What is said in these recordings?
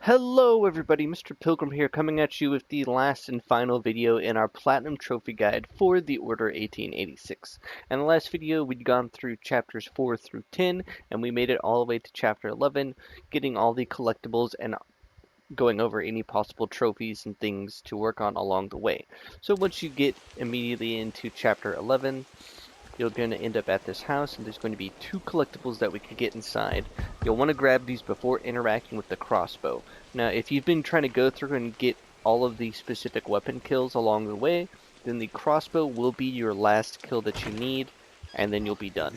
Hello everybody, Mr. Pilgrim here, coming at you with the last and final video in our Platinum Trophy Guide for the Order 1886. In the last video, we'd gone through chapters 4 through 10, and we made it all the way to chapter 11, getting all the collectibles and going over any possible trophies and things to work on along the way. So once you get immediately into chapter 11, you're going to end up at this house, and there's going to be two collectibles that we can get inside. You'll want to grab these before interacting with the crossbow. Now, if you've been trying to go through and get all of the specific weapon kills along the way, then the crossbow will be your last kill that you need, and then you'll be done.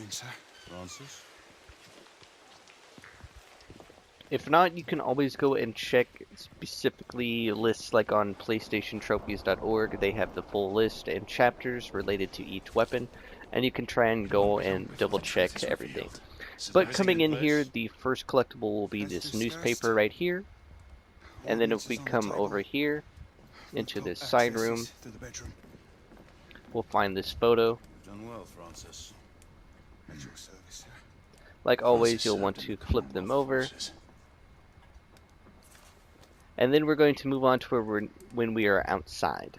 If not, you can always go and check specifically lists like on PlayStationTrophies.org. They have the full list and chapters related to each weapon, and you can try and go and double check everything. But coming in here, the first collectible will be this newspaper right here, and then if we come over here into this side room, we'll find this photo. Like always, you'll want to flip them over. And then we're going to move on to where when we are outside.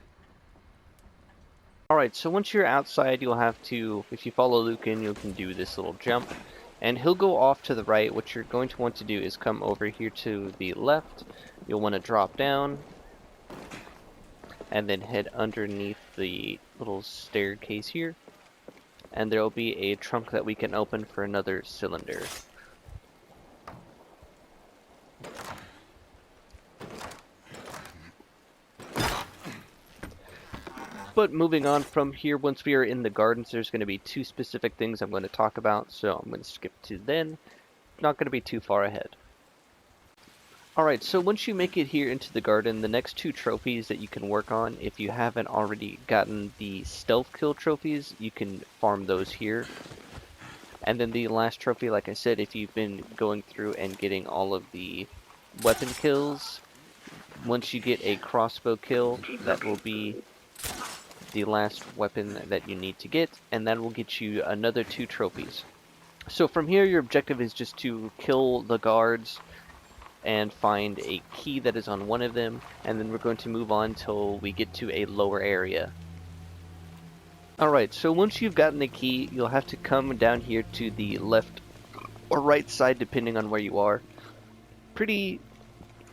Alright, so once you're outside, you'll have to, if you follow Luke in, you can do this little jump. And he'll go off to the right. What you're going to want to do is come over here to the left. You'll want to drop down. And then head underneath the little staircase here. And there will be a trunk that we can open for another cylinder. But moving on from here, once we are in the gardens, there's going to be two specific things I'm going to talk about, so I'm going to skip to then. Not going to be too far ahead. Alright, so once you make it here into the garden, the next two trophies that you can work on, if you haven't already gotten the stealth kill trophies, you can farm those here. And then the last trophy, like I said, if you've been going through and getting all of the weapon kills, once you get a crossbow kill, that will be the last weapon that you need to get, and that will get you another two trophies. So from here, your objective is just to kill the guards and find a key that is on one of them, and then we're going to move on till we get to a lower area. Alright, so once you've gotten the key, you'll have to come down here to the left or right side depending on where you are. Pretty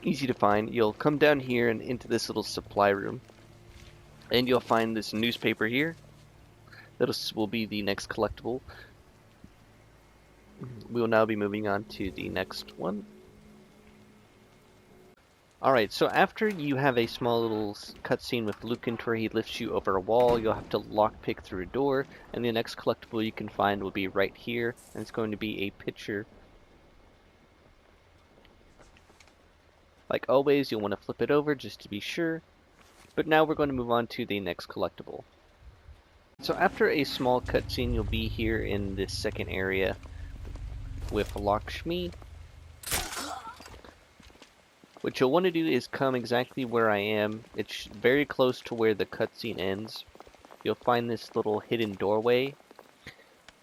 easy to find. You'll come down here and into this little supply room, and you'll find this newspaper here. This will be the next collectible. We will now be moving on to the next one. Alright, so after you have a small little cutscene with Lucan where he lifts you over a wall, you'll have to lockpick through a door, and the next collectible you can find will be right here, and it's going to be a picture. Like always, you'll want to flip it over just to be sure. But now we're going to move on to the next collectible. So after a small cutscene, you'll be here in this second area with Lakshmi. What you'll want to do is come exactly where I am. It's very close to where the cutscene ends. You'll find this little hidden doorway.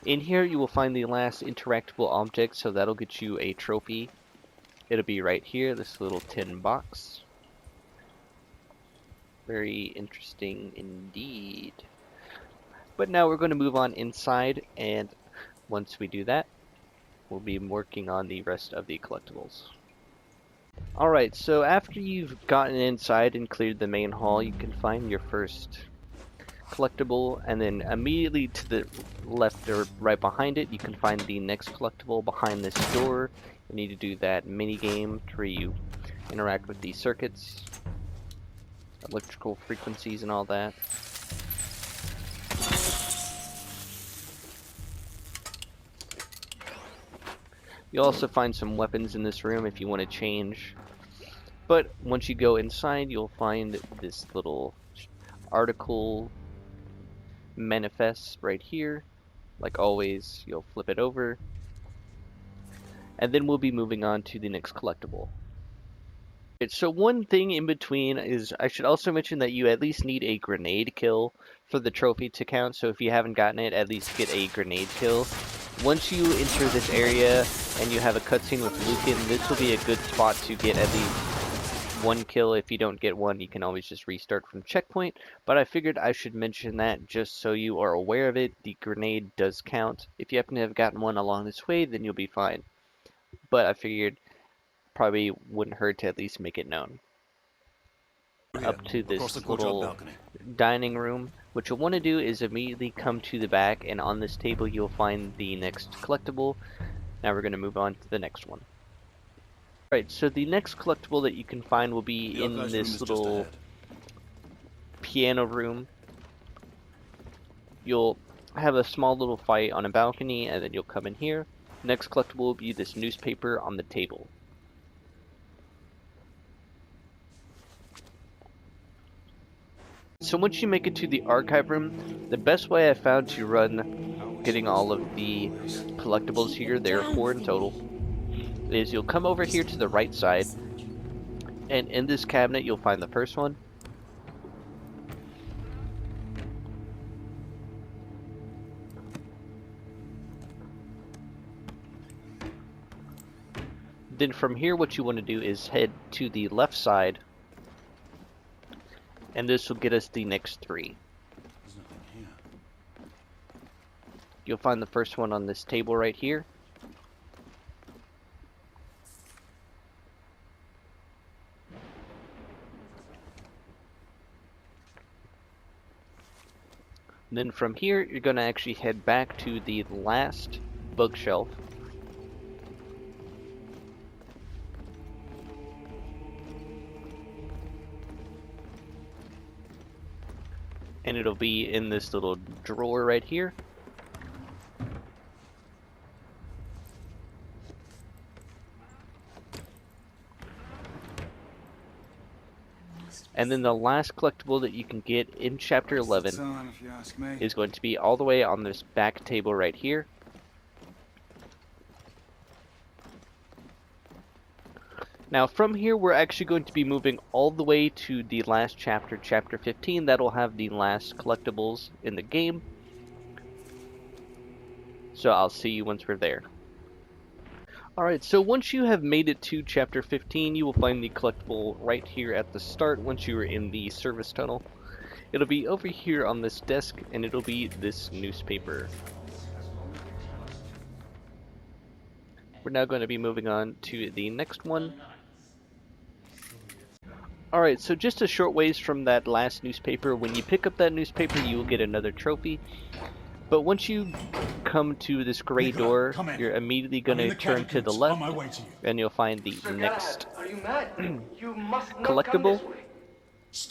In here you will find the last interactable object, so that'll get you a trophy. It'll be right here, this little tin box. Very interesting indeed. But now we're going to move on inside, and once we do that, we'll be working on the rest of the collectibles. Alright, so after you've gotten inside and cleared the main hall, you can find your first collectible, and then immediately to the left or right behind it, you can find the next collectible behind this door. You need to do that mini game where you interact with the circuits, electrical frequencies and all that. You'll also find some weapons in this room if you want to change. But once you go inside, you'll find this little article manifest right here. Like always, you'll flip it over. And then we'll be moving on to the next collectible. So one thing in between is I should also mention that you at least need a grenade kill for the trophy to count. So if you haven't gotten it, at least get a grenade kill. Once you enter this area and you have a cutscene with Lucan, this will be a good spot to get at least one kill. If you don't get one, you can always just restart from checkpoint. But I figured I should mention that just so you are aware of it. The grenade does count. If you happen to have gotten one along this way, then you'll be fine. But I figured probably wouldn't hurt to at least make it known. Up to this little dining room. What you'll want to do is immediately come to the back, and on this table you'll find the next collectible. Now we're going to move on to the next one. Alright, so the next collectible that you can find will be in this little piano room. You'll have a small little fight on a balcony, and then you'll come in here. Next collectible will be this newspaper on the table. So once you make it to the archive room, the best way I found to run getting all of the collectibles here, there are 4 in total, is you'll come over here to the right side, and in this cabinet you'll find the first one. Then from here what you want to do is head to the left side, and this will get us the next 3. You'll find the first one on this table right here. Then from here, you're going to actually head back to the last bookshelf. And it'll be in this little drawer right here. And then the last collectible that you can get in Chapter 11 is going to be all the way on this back table right here. Now from here we're actually going to be moving all the way to the last chapter, Chapter 15. That'll have the last collectibles in the game. So I'll see you once we're there. Alright, so once you have made it to Chapter 15, you will find the collectible right here at the start once you are in the service tunnel. It'll be over here on this desk, and it'll be this newspaper. We're now going to be moving on to the next one. Alright, so just a short ways from that last newspaper, when you pick up that newspaper you will get another trophy. But once you come to this gray door, you're immediately going to turn to the left, and you'll find the next collectible,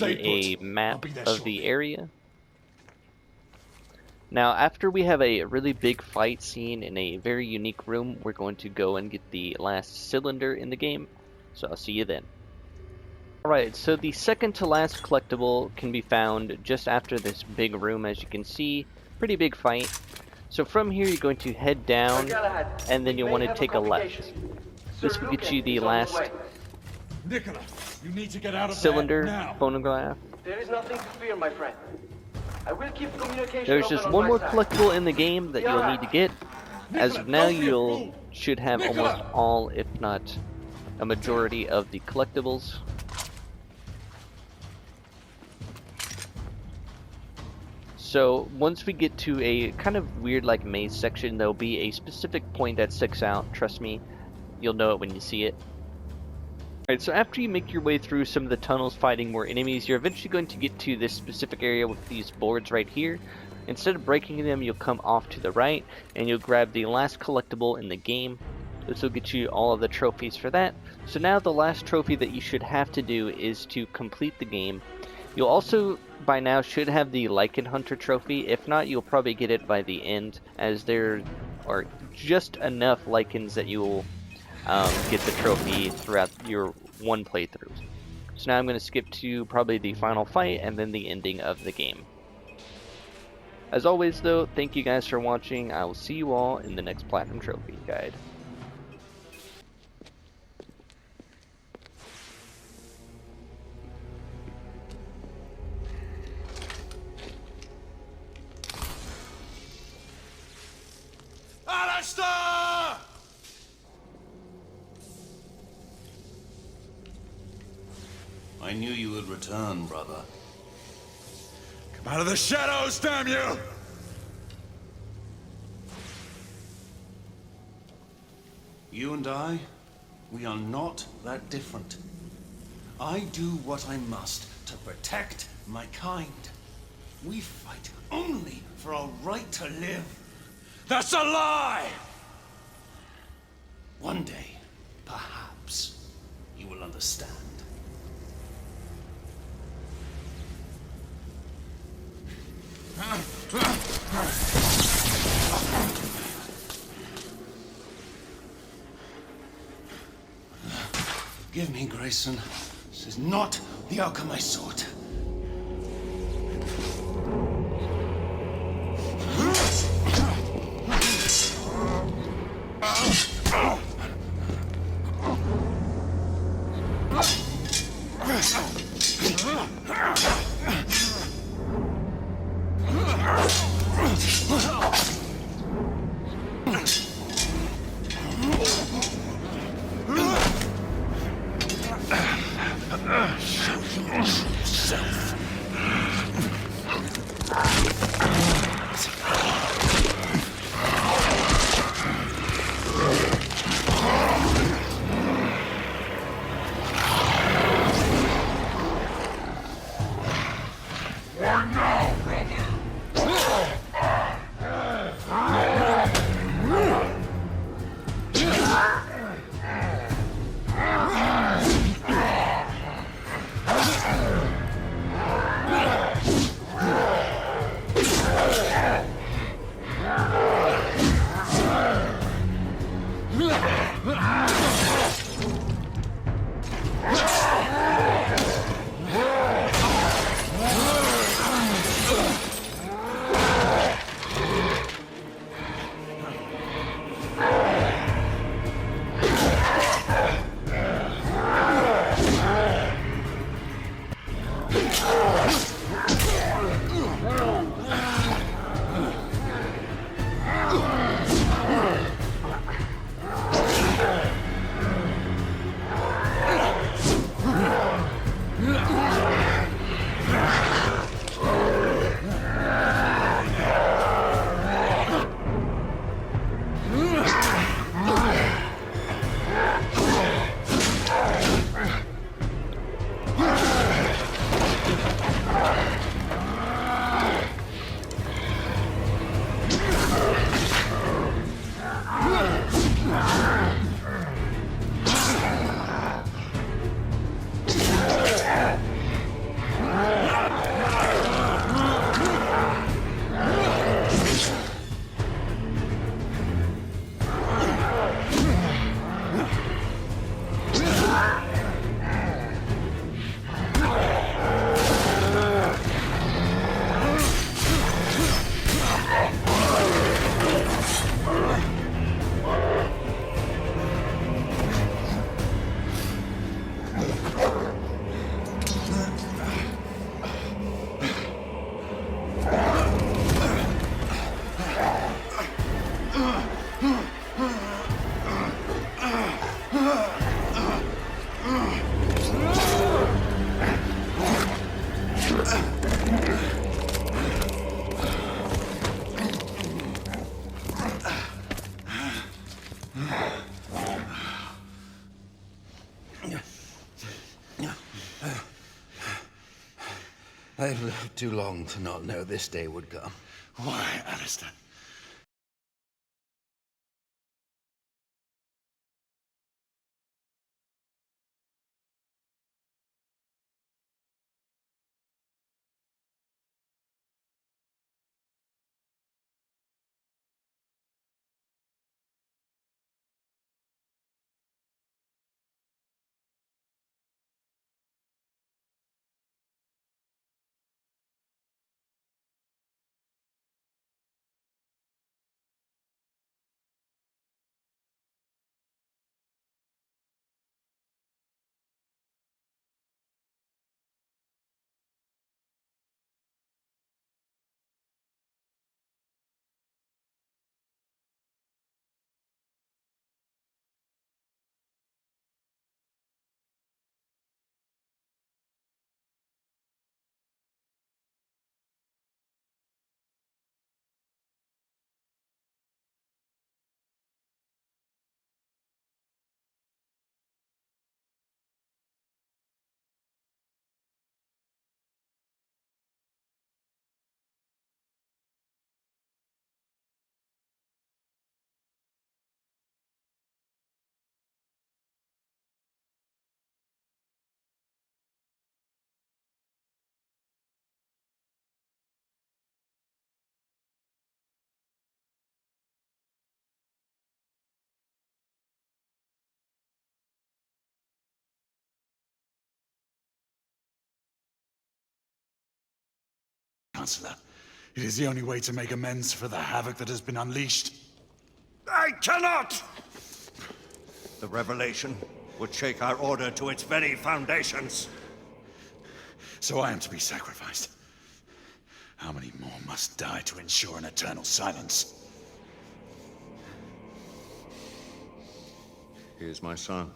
a map of the area. Now, after we have a really big fight scene in a very unique room, we're going to go and get the last cylinder in the game, so I'll see you then. Alright, so the second to last collectible can be found just after this big room, as you can see. Pretty big fight. So from here you're going to head down, and then you'll want to take a left. This will get you the last cylinder phonograph. There is nothing to fear, my friend. I will keep communication. There's just one more collectible in the game that you'll need to get. As of now, you should have almost all, if not a majority of the collectibles. So once we get to a kind of weird like maze section, there'll be a specific point that sticks out. Trust me, you'll know it when you see it. Alright, so after you make your way through some of the tunnels fighting more enemies, you're eventually going to get to this specific area with these boards right here. Instead of breaking them, you'll come off to the right, and you'll grab the last collectible in the game. This will get you all of the trophies for that. So now the last trophy that you should have to do is to complete the game. You'll also, by now, should have the Lichen Hunter trophy. If not, you'll probably get it by the end, as there are just enough lichens that you'll get the trophy throughout your one playthrough. So now I'm going to skip to probably the final fight and then the ending of the game. As always though, thank you guys for watching. I will see you all in the next Platinum Trophy Guide. I knew you would return, brother. Come out of the shadows, damn you! You and I, we are not that different. I do what I must to protect my kind. We fight only for our right to live. That's a lie! One day, perhaps, you will understand. Forgive me, Grayson. This is not the outcome I sought. I've lived too long to not know this day would come. Why, Alistair? Chancellor. It is the only way to make amends for the havoc that has been unleashed. I cannot! The revelation would shake our order to its very foundations. So I am to be sacrificed. How many more must die to ensure an eternal silence? Here's my son.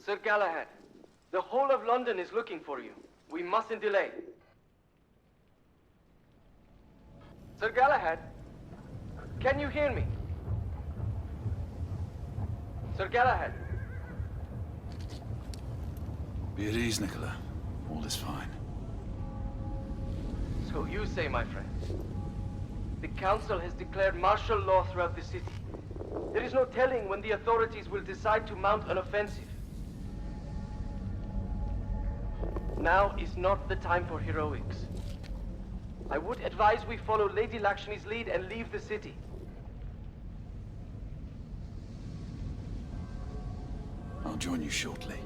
Sir Galahad, the whole of London is looking for you. We mustn't delay. Sir Galahad, can you hear me? Sir Galahad. Be at ease, Nicola. All is fine. So you say, my friend. The Council has declared martial law throughout the city. There is no telling when the authorities will decide to mount an offensive. Now is not the time for heroics. I would advise we follow Lady Lakshmi's lead and leave the city. I'll join you shortly.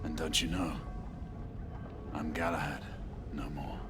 And don't you know, I'm Galahad, no more.